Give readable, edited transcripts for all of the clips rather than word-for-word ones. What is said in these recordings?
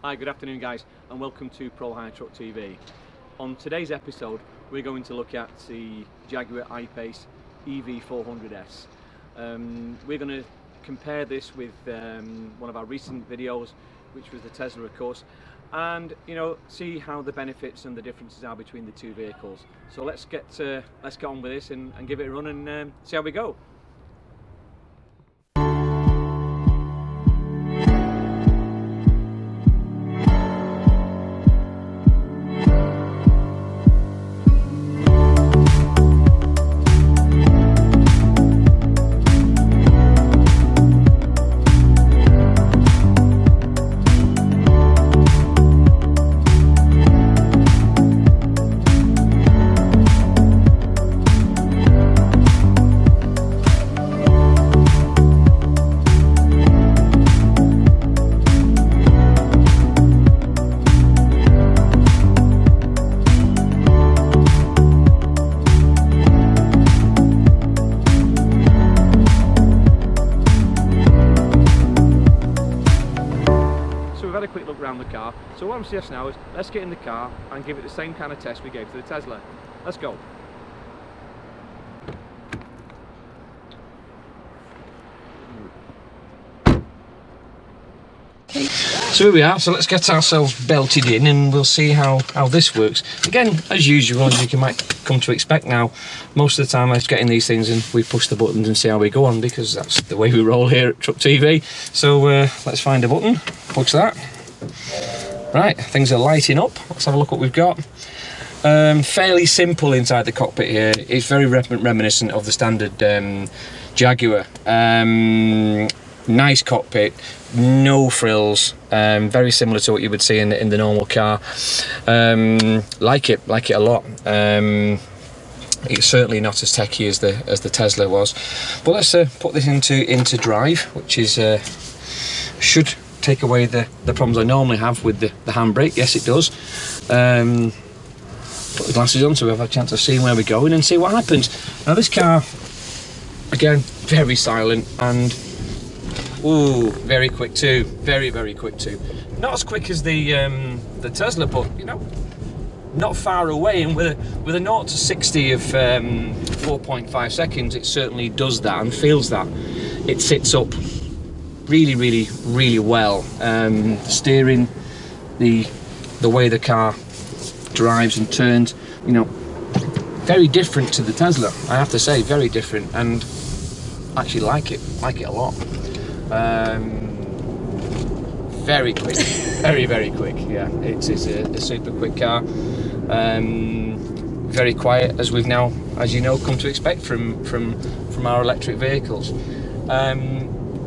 Hi, good afternoon guys, and welcome to Prohire Truck TV. On today's episode we're going to look at the Jaguar I-Pace EV400S. We're going to compare this with one of our recent videos, which was the Tesla, of course, and see how the benefits and the differences are between the two vehicles. So let's get on with this and give it a run and see how we go. Had a quick look around the car, so what I'm suggesting now is let's get in the car and give it the same kind of test we gave to the Tesla. Let's go. So here we are, so let's get ourselves belted in and we'll see how this works. Again, as usual, as you might come to expect now, most of the time I just get in these things and we push the buttons and see how we go on, because that's the way we roll here at Truck TV. So let's find a button, push that. Right, things are lighting up. Let's have a look what we've got. Fairly simple inside the cockpit here. It's very reminiscent of the standard Jaguar. Nice cockpit, no frills, very similar to what you would see in the normal car. Like it a lot. It's certainly not as techy as the Tesla was. But let's put this into drive, which is should take away the problems I normally have with the handbrake. Yes, it does. Put the glasses on so we have a chance of seeing where we're going and see what happens. Now this car, again, very silent and ooh, very quick too. Very quick too. Not as quick as the Tesla, but not far away. And with a 0 to 60 of 4.5 seconds, it certainly does that and feels that. It sits up really well. Steering, the way the car drives and turns, very different to the Tesla. I have to say, very different, and actually like it a lot. Very quick, very quick. Yeah, it's a super quick car. Very quiet, as we've now, as you know, come to expect from our electric vehicles.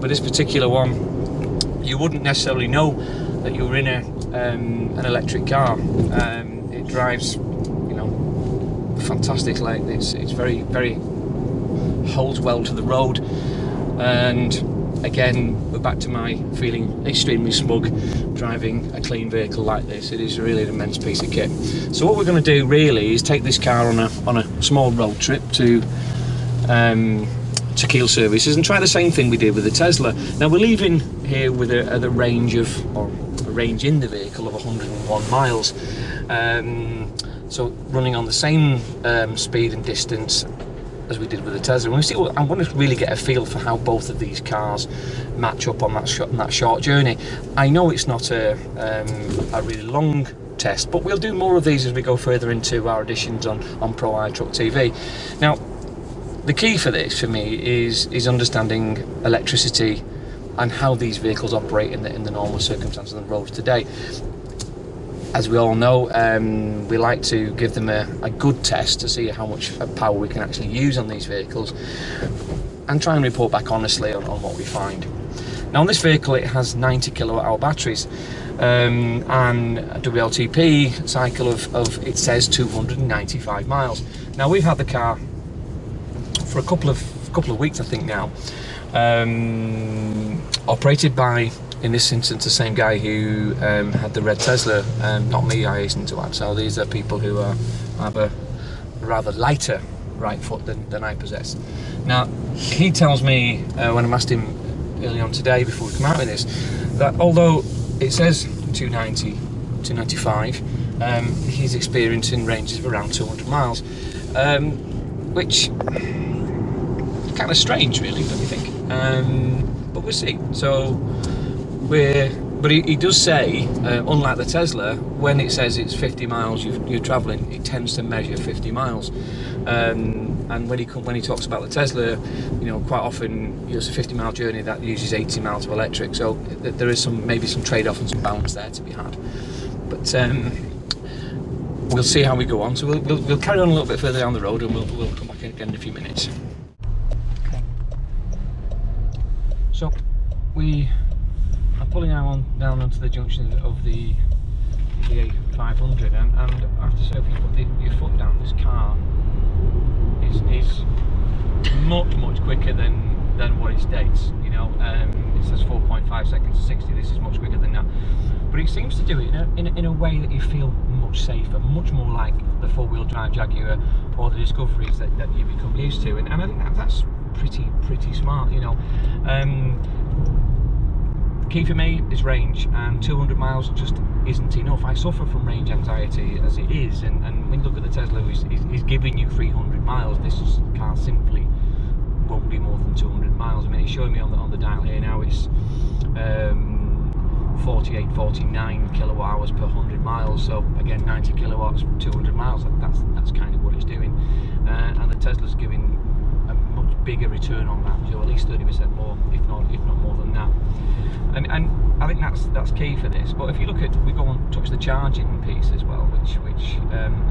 But this particular one, you wouldn't necessarily know that you were in an electric car. It drives, fantastic. Like it's very holds well to the road, and again, we're back to my feeling extremely smug driving a clean vehicle like this. It is really an immense piece of kit. So what we're going to do really is take this car on a small road trip to Kiel services and try the same thing we did with the Tesla. Now we're leaving here with a range in the vehicle of 101 miles. So running on the same speed and distance as we did with the Tesla. And we see. I want to really get a feel for how both of these cars match up on that short journey. I know it's not a really long test, but we'll do more of these as we go further into our editions on Prohire Truck TV. Now, the key for this, for me, is understanding electricity and how these vehicles operate in the normal circumstances on the roads today. As we all know, we like to give them a good test to see how much power we can actually use on these vehicles and try and report back honestly on what we find. Now on this vehicle it has 90 kilowatt hour batteries and a WLTP cycle of it says 295 miles. Now we've had the car for a couple of weeks I think now, operated by, in this instance, the same guy who had the red Tesla, not me, I hasten to add. So these are people who have a rather lighter right foot than I possess. Now, he tells me, when I asked him early on today, before we come out with this, that although it says 290, 295. He's experiencing ranges of around 200 miles, which is kind of strange, really, don't you think? But we'll see. So but he does say, unlike the Tesla, when it says it's 50 miles you're travelling, it tends to measure 50 miles. And when he talks about the Tesla, you know, quite often it's a 50-mile journey that uses 80 miles of electric. So there is maybe some trade-off and some balance there to be had. But we'll see how we go on. So we'll carry on a little bit further down the road, and we'll come back again in a few minutes. Okay. So we are pulling now down onto the junction of the EV400, and I have to say, if you put your foot down, this car is much quicker than what it states. You know, it says 4.5 seconds to 60. This is much quicker than that, but it seems to do it in a way that you feel much safer, much more like the four-wheel drive Jaguar or the Discoveries that you become used to, and I think that's pretty smart. You know, key for me is range, and 200 miles just isn't enough. I suffer from range anxiety as it is, and when you look at the Tesla, he's giving you 300 miles. This car simply won't be more than 200 miles. I mean, it's showing me on the dial here now, it's 49 kilowatt hours per 100 miles. So again, 90 kilowatts per 200 miles. That's kind of what it's doing, and the Tesla's giving a much bigger return on that, so at least 30% more, if not more than that. And I think that's key for this. But if you look at, we go on touch the charging piece as well, which I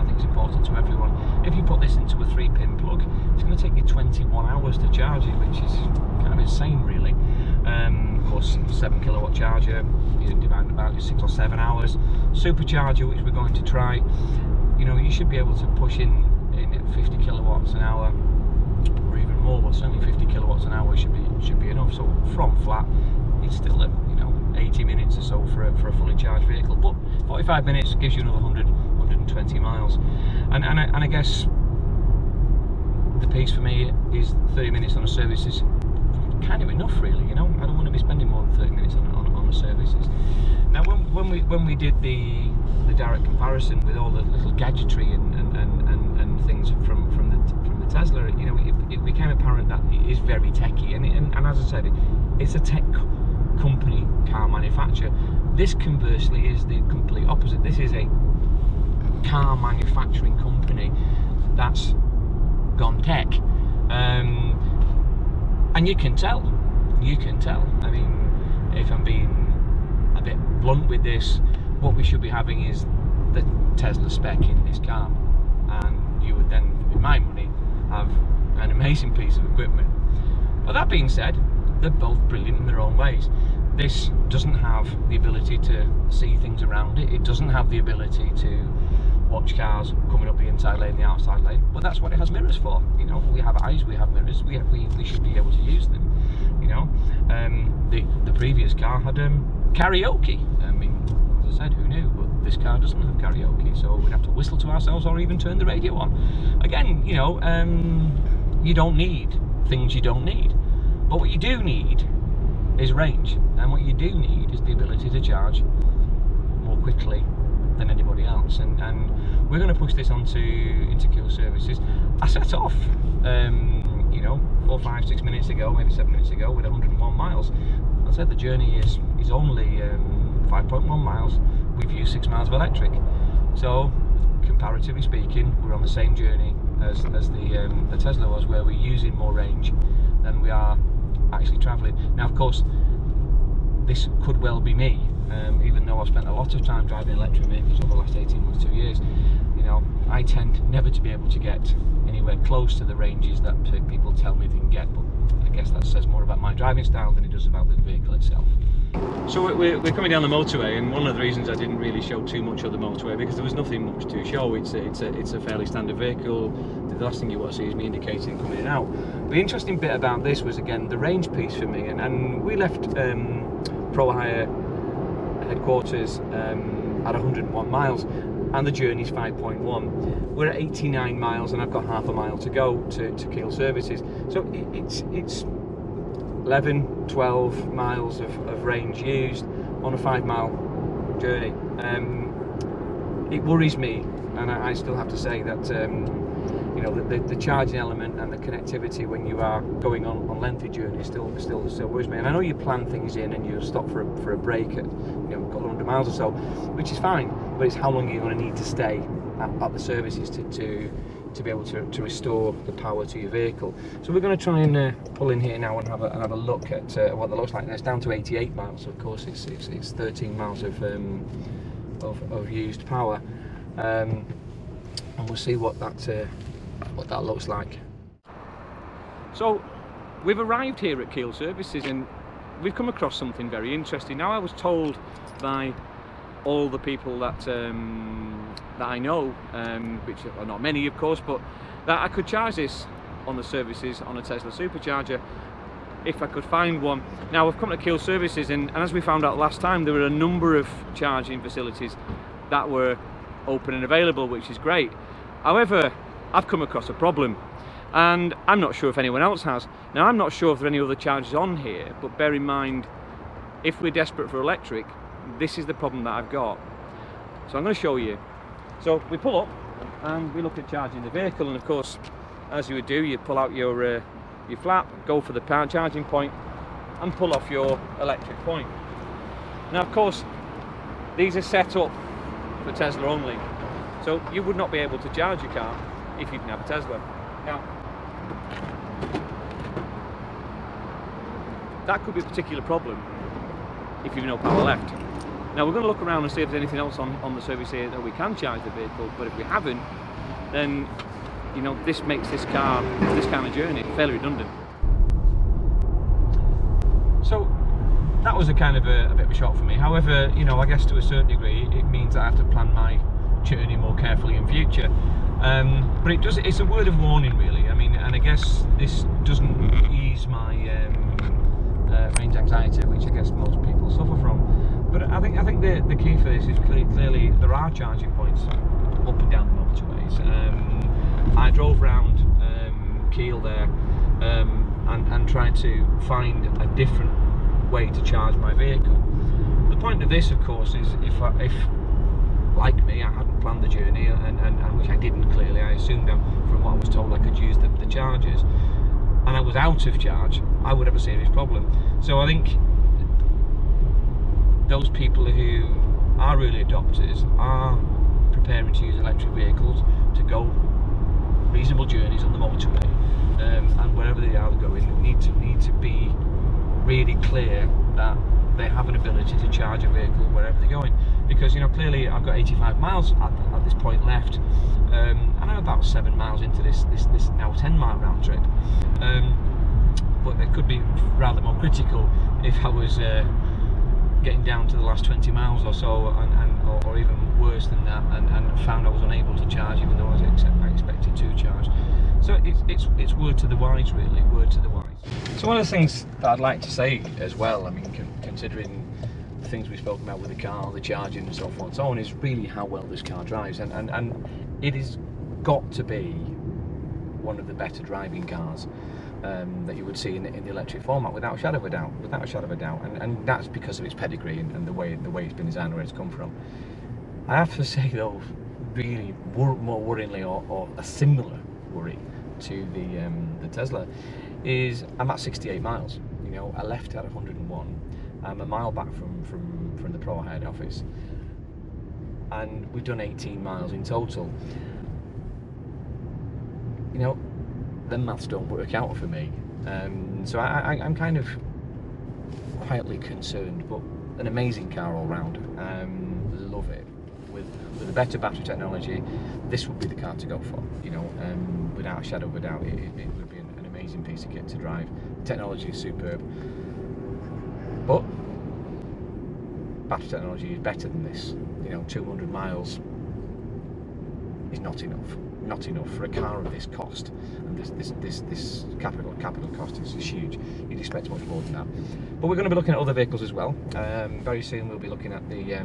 think is important to everyone. If you put this into a 3-pin plug, it's going to take you 21 hours to charge it, which is kind of insane, really. Of course, 7 kilowatt charger, you divide about 6 or 7 hours. Supercharger, which we're going to try, you know, you should be able to push in at 50 kilowatts an hour, or even more, but certainly 50 kilowatts an hour should be enough. So from flat, it's still at, you know, 80 minutes or so for a fully charged vehicle, but 45 minutes gives you another 120 miles. And I guess the piece for me is 30 minutes on a service is kind of enough, really. You know, I don't want to be spending more than 30 minutes on the services. Now, when we did the direct comparison with all the little gadgetry and things from the Tesla, you know, it became apparent that it is very techy, and as I said, it's a tech company car manufacturer. This conversely is the complete opposite. This is a car manufacturing company that's gone tech, and you can tell. I mean, if I'm being a bit blunt with this, what we should be having is the Tesla spec in this car, and you would then, with my money, have an amazing piece of equipment. But that being said, they're both brilliant in their own ways. This doesn't have the ability to see things around it. It doesn't have the ability to watch cars coming up the inside lane, the outside lane, but that's what it has mirrors for. You know, we have eyes, we have mirrors, we should be able to use them. You know, the previous car had karaoke. I mean, as I said, who knew? But this car doesn't have karaoke, so we'd have to whistle to ourselves or even turn the radio on. Again, you know, you don't need things you don't need. But what you do need is range, and what you do need is the ability to charge more quickly than anybody else. And we're going to push this into Kill Services. I set off, you know, 4, 5, 6 minutes ago, maybe 7 minutes ago, with 101 miles. I said the journey is only 5.1 miles. We've used 6 miles of electric, so comparatively speaking, we're on the same journey as the Tesla was, where we're using more range than we are actually travelling. Now, of course, this could well be me, even though I've spent a lot of time driving electric vehicles over the last 18 months, 2 years. You know, I tend never to be able to get anywhere close to the ranges that people tell me they can get, but I guess that says more about my driving style than it does about the vehicle itself. So we're coming down the motorway, and one of the reasons I didn't really show too much of the motorway, because there was nothing much to show. It's a fairly standard vehicle. The last thing you want to see is me indicating coming in and out. The interesting bit about this was, again, the range piece for me, and we left Prohire headquarters at 101 miles, and the journey's 5.1. We're at 89 miles, and I've got half a mile to go to Kiel Services. So it's 11, 12 miles of range used on a 5 mile journey. It worries me, and I still have to say that you know, the charging element and the connectivity when you are going on lengthy journeys still worries me. And I know you plan things in and you stop for a break at, you know, a couple of 100 miles or so, which is fine, but it's how long you're going to need to stay at the services to be able to restore the power to your vehicle. So we're going to try and pull in here now and have a look at what that looks like. Now it's down to 88 miles, so of course it's 13 miles of used power, and we'll see what that looks like. So we've arrived here at Kiel Services and we've come across something very interesting. Now, I was told by all the people that I know, which are not many of course, but that I could charge this on the services on a Tesla supercharger if I could find one. Now, I've come to Kiel Services and as we found out last time, there were a number of charging facilities that were open and available, which is great. However, I've come across a problem and I'm not sure if anyone else has. Now, I'm not sure if there are any other chargers on here, but bear in mind, if we're desperate for electric, this is the problem that I've got. So I'm going to show you. So we pull up and we look at charging the vehicle, and of course, as you would do, you pull out your flap, go for the power charging point and pull off your electric point. Now, of course, these are set up for Tesla only, so you would not be able to charge your car if you didn't have a Tesla. Now, that could be a particular problem if you've no power left. Now, we're going to look around and see if there's anything else on the service here that we can charge the vehicle, but if we haven't, then, you know, this makes this kind of journey fairly redundant. So that was a kind of a bit of a shock for me. However, you know, I guess to a certain degree it means I have to plan my journey more carefully in future. But it's a word of warning really. I mean, and I guess this doesn't ease my range anxiety, which I guess most people suffer from. But I think the key for this is clearly there are charging points up and down the motorways. I drove round Kiel there and tried to find a different way to charge my vehicle. The point of this, of course, is if like me, I hadn't planned the journey, and which I didn't clearly. I assumed from what I was told I could use the chargers, and I was out of charge, I would have a serious problem. So I think those people who are early adopters are preparing to use electric vehicles to go reasonable journeys on the motorway, and wherever they are going, need to be really clear that they have an ability to charge a vehicle wherever they're going. Because, you know, clearly I've got 85 miles at this point left, and I'm about 7 miles into this now 10-mile round trip. But it could be rather more critical if I was getting down to the last 20 miles or so, or even worse than that, and found I was unable to charge, even though I expected to charge. So it's word to the wise, really, word to the wise. So one of the things that I'd like to say as well, I mean, considering the things we've spoken about with the car, the charging and so forth and so on, is really how well this car drives, and it has got to be one of the better driving cars that you would see in the electric format, without a shadow of a doubt, and that's because of its pedigree and the way it's been designed, where it's come from. I have to say though, really more worryingly, or a similar worry to the Tesla, is I'm at 68 miles. You know, I left at 101. I'm a mile back from the Prohire office, and we've done 18 miles in total. You know, the maths don't work out for me, so I'm kind of quietly concerned. But an amazing car all round. Love it. With a better battery technology, this would be the car to go for. You know, without a shadow of a doubt, it would be an amazing piece of kit to drive. The technology is superb, but battery technology is better than this. You know, 200 miles is not enough for a car of this cost, and this capital cost is huge. You'd expect much more than that. But we're going to be looking at other vehicles as well. Very soon we'll be looking at the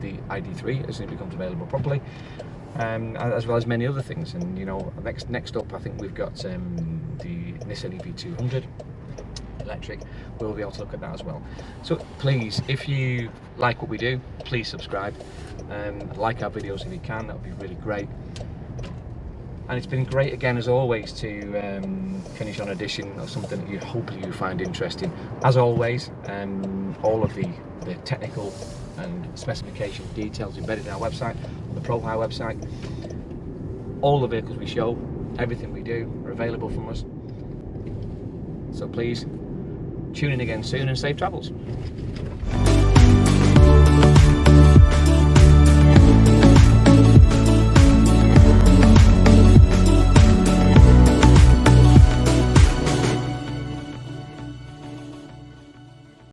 ID3 as it becomes available properly, as well as many other things. And you know, next up, I think we've got the Nissan EV400, electric, we'll be able to look at that as well. So please, if you like what we do, please subscribe. Like our videos if you can, that would be really great. And it's been great again, as always, to finish on an edition of something that you hopefully you find interesting. As always, all of the technical and specification details embedded in our website, the Prohire website. All the vehicles we show, everything we do, are available from us. So please, tune in again soon and safe travels.